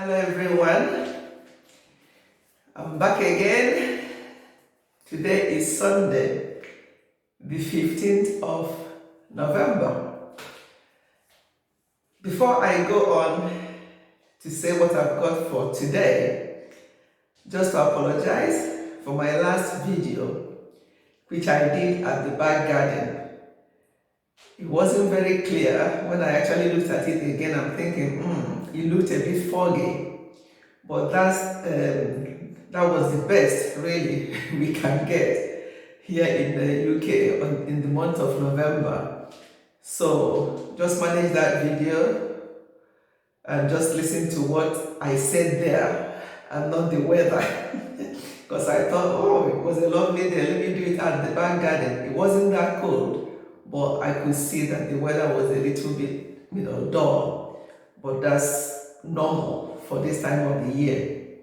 Hello everyone, I'm back again. Today is Sunday, the 15th of November. Before I go on to say what I've got for today, just to apologize for my last video, which I did at the back garden. It wasn't very clear. When I actually looked at it again, I'm thinking, it looked a bit foggy. But that was the best, really, we can get here in the UK in the month of November. So just manage that video and just listen to what I said there and not the weather. Because I thought, oh, it was a lovely day, let me do it at the back garden. It wasn't that cold, but I could see that the weather was a little bit, dull. But that's normal for this time of the year.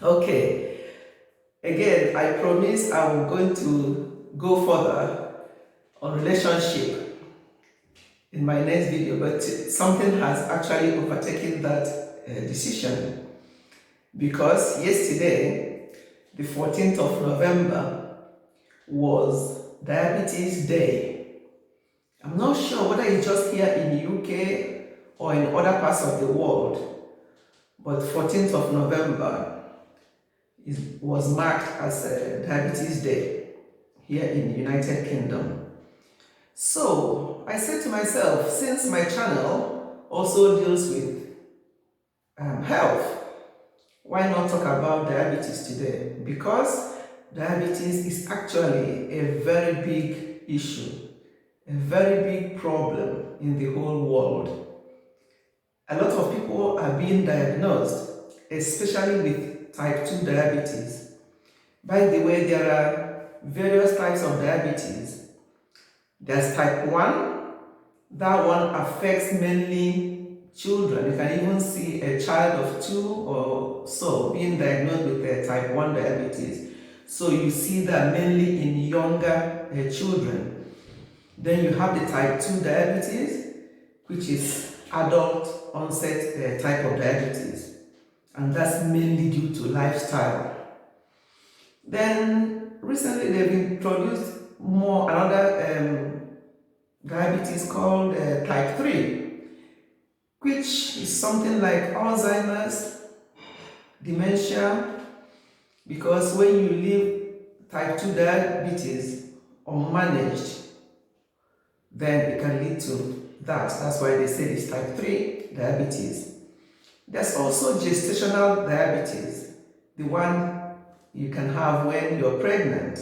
Okay, again, I promise I'm going to go further on relationship in my next video, but something has actually overtaken that decision, because yesterday, the 14th of November, was Diabetes Day. I'm not sure whether it's just here in the UK or in other parts of the world, but 14th of November was marked as Diabetes Day here in the United Kingdom. So I said to myself, since my channel also deals with health, why not talk about diabetes today? Because diabetes is actually a very big issue, a very big problem in the whole world. A lot of people are being diagnosed, especially with type 2 diabetes. By the way, there are various types of diabetes. There's type 1. That one affects mainly children. You can even see a child of 2 or so being diagnosed with type 1 diabetes. So you see that mainly in younger children. Then you have the type 2 diabetes, which is adult onset type of diabetes. And that's mainly due to lifestyle. Then recently they've introduced another diabetes called type 3, which is something like Alzheimer's, dementia, because when you leave type 2 diabetes unmanaged, then it can lead to that. That's why they say it's type 3 diabetes. There's also gestational diabetes, the one you can have when you're pregnant.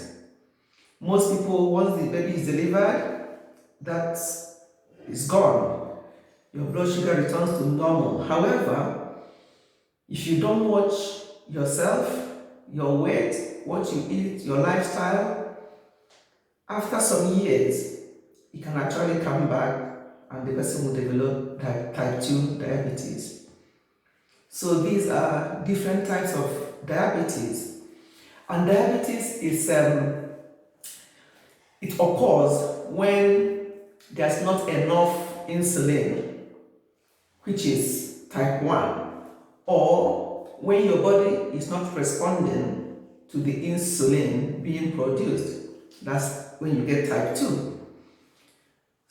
Most people, once the baby is delivered, that is gone. Your blood sugar returns to normal. However, if you don't watch yourself, your weight, what you eat, your lifestyle, after some years, it can actually come back and the person will develop type 2 diabetes. So these are different types of diabetes. And diabetes is, it occurs when there's not enough insulin, which is type 1, or when your body is not responding to the insulin being produced. That's when you get type 2.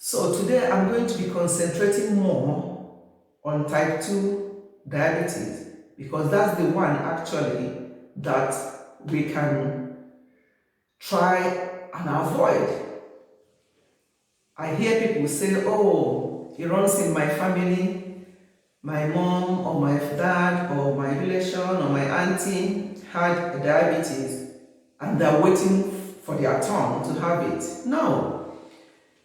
So today I'm going to be concentrating more on type 2 diabetes, because that's the one actually that we can try and avoid. I hear people say, oh, it runs in my family, my mom or my dad or my relation or my auntie had diabetes and they're waiting for their turn to have it. No,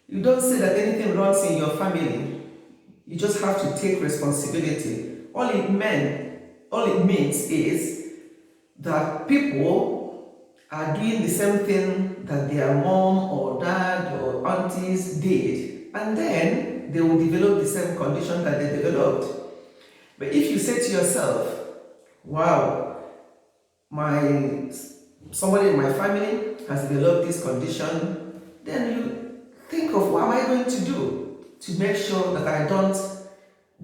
you don't say that anything runs in your family. You just have to take responsibility. All it means is that people are doing the same thing that their mom or dad or aunties did, and then they will develop the same condition that they developed. But if you say to yourself, wow, somebody in my family has developed this condition, then you think of what am I going to do to make sure that I don't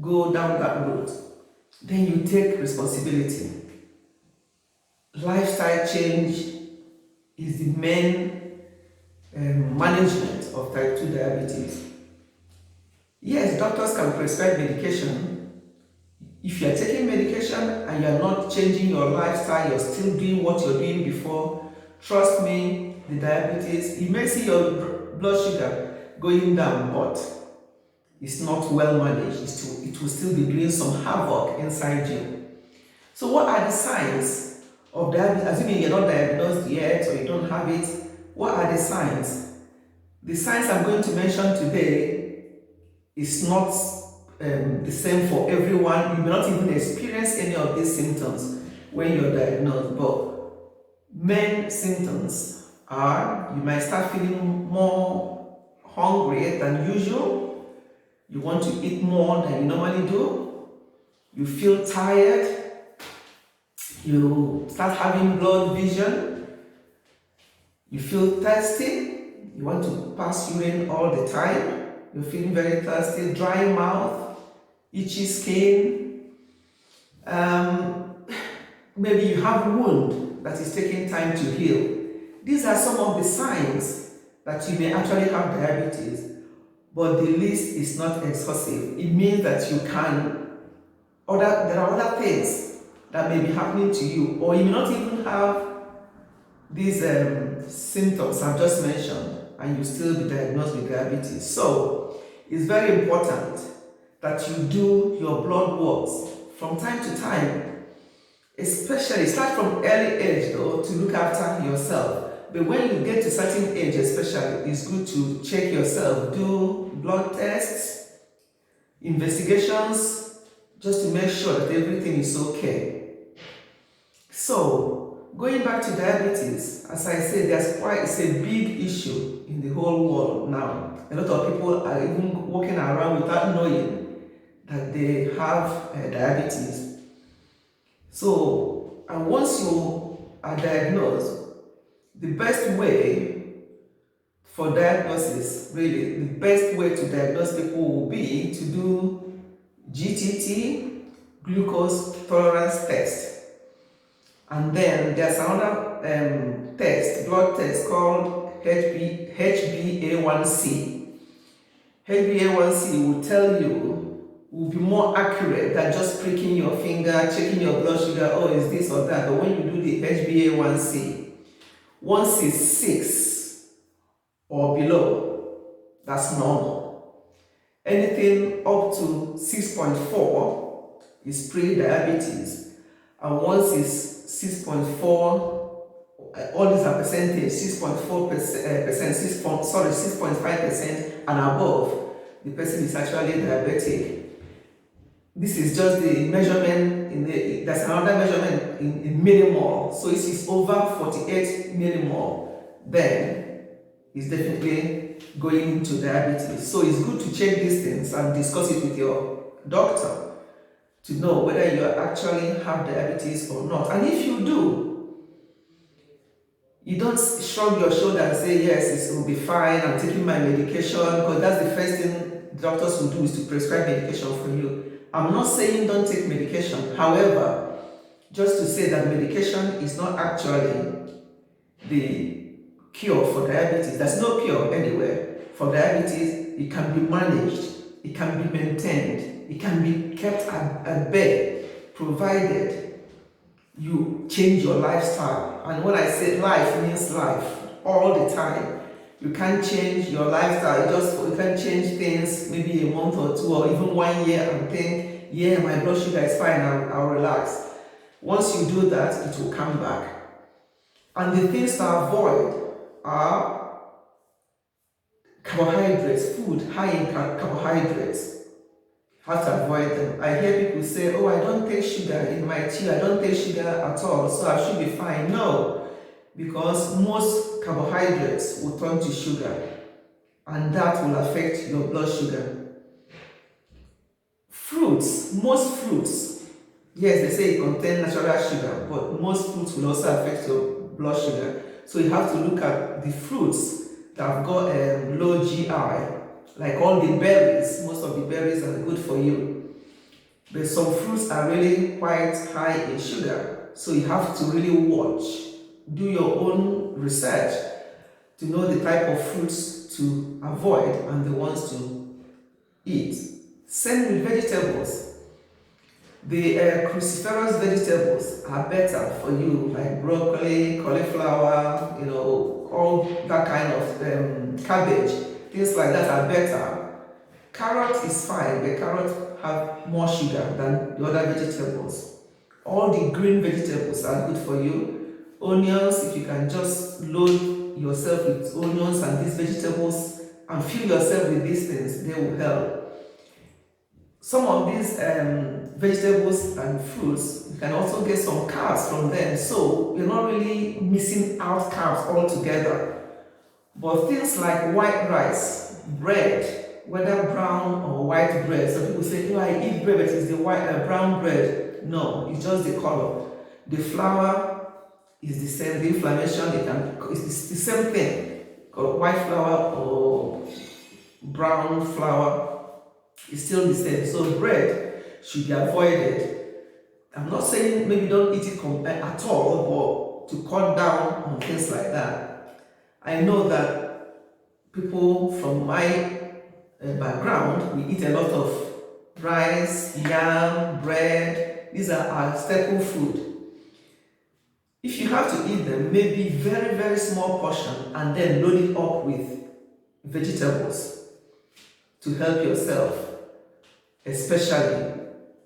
go down that road. then you take responsibility. Lifestyle change is the main management of type 2 diabetes. Yes, doctors can prescribe medication. If you are taking medication and you are not changing your lifestyle, you're still doing what you're doing before, trust me, the diabetes, you may see your blood sugar going down, but it's not well managed. It will still be doing some havoc inside you. So what are the signs of diabetes? Assuming you're not diagnosed yet or you don't have it, what are the signs? The signs I'm going to mention today is not the same for everyone. You may not even experience any of these symptoms when you're diagnosed, but main symptoms are you might start feeling more hungry than usual. You want to eat more than you normally do. You feel tired. You start having blurred vision. You feel thirsty. You want to pass urine all the time. You're feeling very thirsty. Dry mouth, itchy skin. Maybe you have a wound that is taking time to heal. These are some of the signs that you may actually have diabetes. But the list is not exhaustive. It means that you can, there are other things that may be happening to you, or you may not even have these symptoms I've just mentioned, and you still be diagnosed with diabetes. So it's very important that you do your blood works from time to time, especially start from early age though to look after yourself. But when you get to a certain age especially, it's good to check yourself, do blood tests, investigations, just to make sure that everything is okay. So, going back to diabetes, as I said, it's a big issue in the whole world now. A lot of people are even walking around without knowing that they have diabetes. So, and once you are diagnosed, the best way for diagnosis, really, the best way to diagnose people will be to do GTT, glucose tolerance test. And then there's another blood test called HbA1c. HbA1c will tell you, will be more accurate than just pricking your finger, checking your blood sugar, oh, is this or that. But when you do the HbA1c, once it's 6 or below, that's normal. Anything up to 6.4 is pre-diabetes, and once it's 6.4, all these are percentage, 6.4%, 6.5% and above, the person is actually diabetic. This is just the measurement there's another measurement in millimole. So if it's over 48 millimole, then it's definitely going into diabetes. So it's good to check these things and discuss it with your doctor to know whether you actually have diabetes or not. And if you do, you don't shrug your shoulder and say, yes, it will be fine, I'm taking my medication, because that's the first thing doctors will do, is to prescribe medication for you. I'm not saying don't take medication. However, just to say that medication is not actually the cure for diabetes. There's no cure anywhere. For diabetes, it can be managed, it can be maintained, it can be kept at bay, provided you change your lifestyle. And when I say life, means life, all the time. You can't change your lifestyle, you can't change things maybe a month or two or even 1 year and think, yeah, my blood sugar is fine, I'll relax. Once you do that, it will come back. And the things to avoid are carbohydrates, food high in carbohydrates. How to avoid them. I hear people say, oh, I don't take sugar in my tea, I don't take sugar at all, so I should be fine. No, because most carbohydrates will turn to sugar, and that will affect your blood sugar. Fruits, most fruits, yes, they say it contain natural sugar, but most fruits will also affect your blood sugar. So you have to look at the fruits that have got low GI, like all the berries. Most of the berries are good for you. but some fruits are really quite high in sugar. So you have to really watch, do your own research to know the type of fruits to avoid and the ones to eat. Same with vegetables. The cruciferous vegetables are better for you, like broccoli, cauliflower, all that kind of cabbage. Things like that are better. Carrot is fine, but carrots have more sugar than the other vegetables. All the green vegetables are good for you. Onions, if you can just load yourself with onions and these vegetables and fill yourself with these things, they will help. Some of these vegetables and fruits, you can also get some carbs from them, so you're not really missing out carbs altogether. But things like white rice, bread, whether brown or white bread, some people say, oh, I eat bread, but it's the brown bread. No, it's just the color. The flour is the same, the inflammation, it's the same thing. White flour or brown flour is still the same. So bread should be avoided. I'm not saying maybe don't eat it at all, but to cut down on things like that. I know that people from my background, we eat a lot of rice, yam, bread. These are our staple food. If you have to eat them, maybe very, very small portion and then load it up with vegetables to help yourself, especially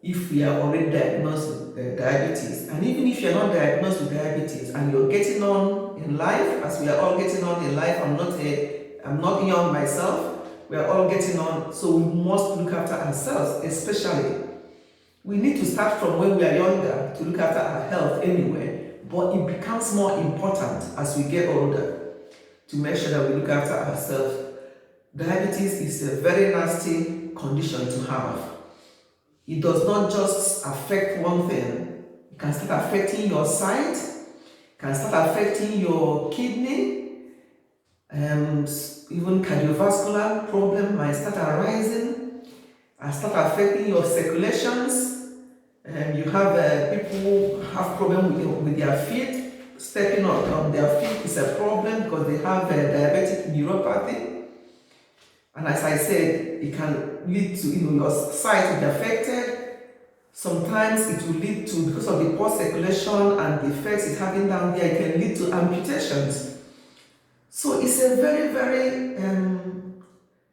if you are already diagnosed with diabetes. And even if you're not diagnosed with diabetes and you're getting on in life, as we are all getting on in life, I'm not young myself, we are all getting on, so we must look after ourselves, especially. We need to start from when we are younger to look after our health anyway, but it becomes more important as we get older to make sure that we look after ourselves. Diabetes is a very nasty condition to have. It does not just affect one thing. It can start affecting your sight, can start affecting your kidney, even cardiovascular problem might start arising and start affecting your circulations. You have people who have problem with their feet. Stepping on their feet is a problem because they have diabetic neuropathy. And as I said, it can lead to, your sight will be affected. Sometimes it will lead to, because of the poor circulation and the effects it's having down there, it can lead to amputations. So it's a very, very,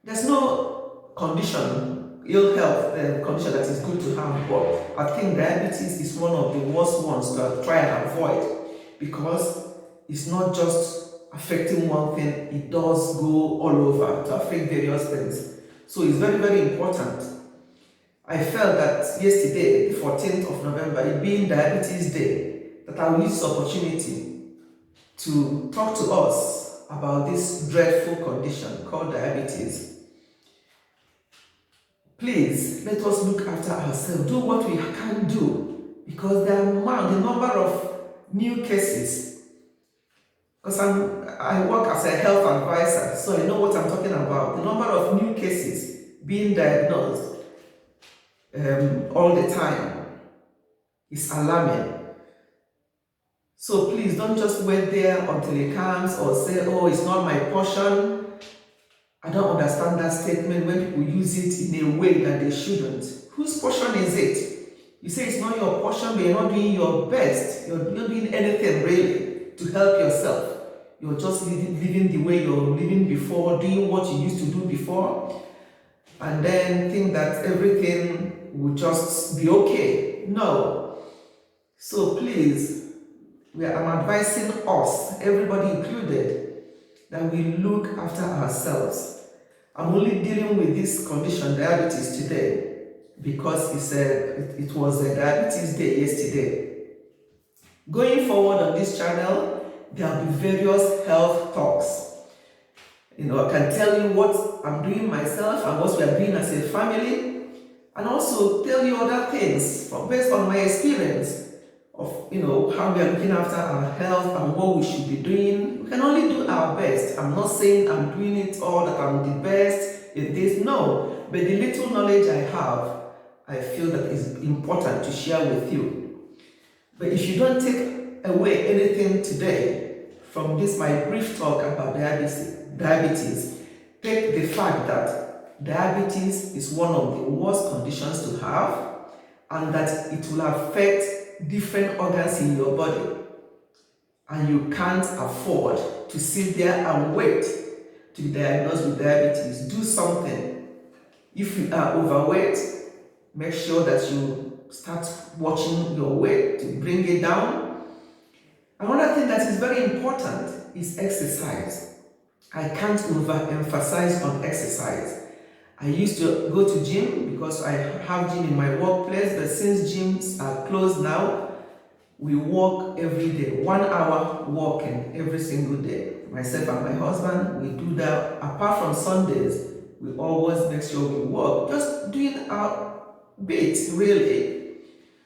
there's no condition, ill health condition that is good to have, but I think diabetes is one of the worst ones to try and avoid, because it's not just affecting one thing, it does go all over to affect various things. So it's very, very important. I felt that yesterday, the 14th of November, it being Diabetes Day, that I will use this opportunity to talk to us about this dreadful condition called diabetes. Please, let us look after ourselves, do what we can do, because the number of new cases, because I work as a health advisor, so I know what I'm talking about. The number of new cases being diagnosed all the time is alarming. So please don't just wait there until it comes or say, oh, it's not my portion. I don't understand that statement when people use it in a way that they shouldn't. Whose portion is it? You say it's not your portion, but you're not doing your best. You're not doing anything really to help yourself. You're just living the way you're living before, doing what you used to do before, and then think that everything will just be okay. No. So please, I'm advising us, everybody included, that we look after ourselves. I'm only dealing with this condition, diabetes, today, because it was a Diabetes Day yesterday. Going forward on this channel, there will be various health talks. I can tell you what I'm doing myself and what we are doing as a family, and also tell you other things based on my experience of how we are looking after our health and what we should be doing. We can only do our best. I'm not saying I'm doing it all, that I'm the best in this. No, but the little knowledge I have, I feel that is important to share with you. But if you don't take away anything today from this my brief talk about diabetes, take the fact that diabetes is one of the worst conditions to have, and that it will affect different organs in your body, and you can't afford to sit there and wait to be diagnosed with diabetes. Do something. If you are overweight, make sure that you start watching your weight to bring it down. Another thing that is very important is exercise. I can't overemphasize on exercise. I used to go to gym because I have gym in my workplace, but since gyms are closed now, we walk every day, 1 hour walking every single day. Myself and my husband, we do that. Apart from Sundays, we always make sure we walk, just doing our bit, really.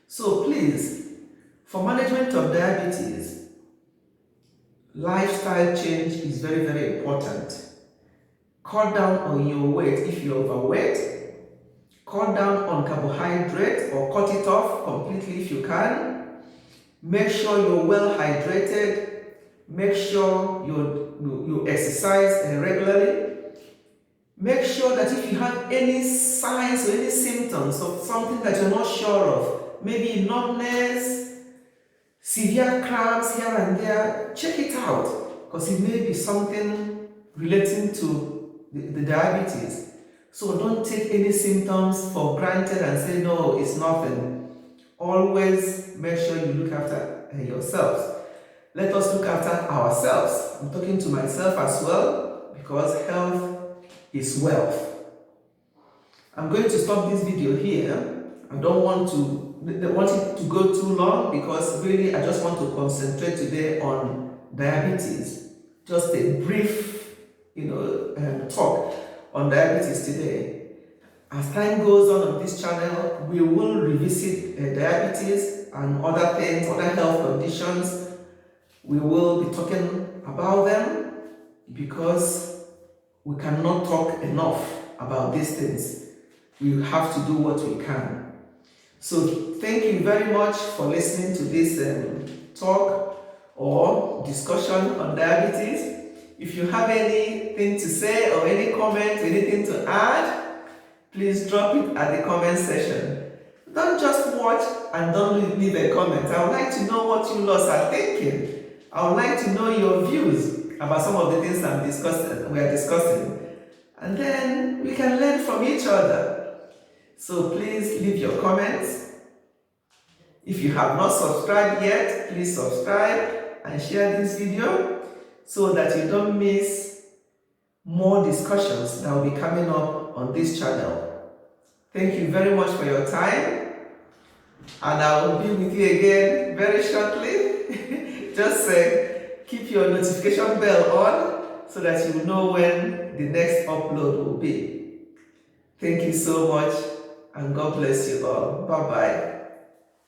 So please, for management of diabetes, lifestyle change is very, very important. Cut down on your weight if you're overweight. Cut down on carbohydrate or cut it off completely if you can. Make sure you're well hydrated. Make sure you exercise regularly. Make sure that if you have any signs or any symptoms of something that you're not sure of, maybe numbness, severe cramps here and there, check it out, because it may be something relating to the diabetes. So don't take any symptoms for granted and say, no, it's nothing. Always make sure you look after yourselves. Let us look after ourselves. I'm talking to myself as well, because health is wealth. I'm going to stop this video here. I don't want it to go too long, because really I just want to concentrate today on diabetes. Just a brief talk on diabetes today. As time goes on this channel, we will revisit diabetes and other things, other health conditions. We will be talking about them, because we cannot talk enough about these things. We have to do what we can. So thank you very much for listening to this talk or discussion on diabetes. If you have anything to say or any comment, anything to add, please drop it at the comment section. Don't just watch and don't leave a comment. I would like to know what you lots are thinking. I would like to know your views about some of the things we are discussing. And then we can learn from each other. So please leave your comments. If you have not subscribed yet, please subscribe and share this video, so that you don't miss more discussions that will be coming up on this channel. Thank you very much for your time, and I will be with you again very shortly. Just keep your notification bell on so that you will know when the next upload will be. Thank you so much, and God bless you all. Bye-bye.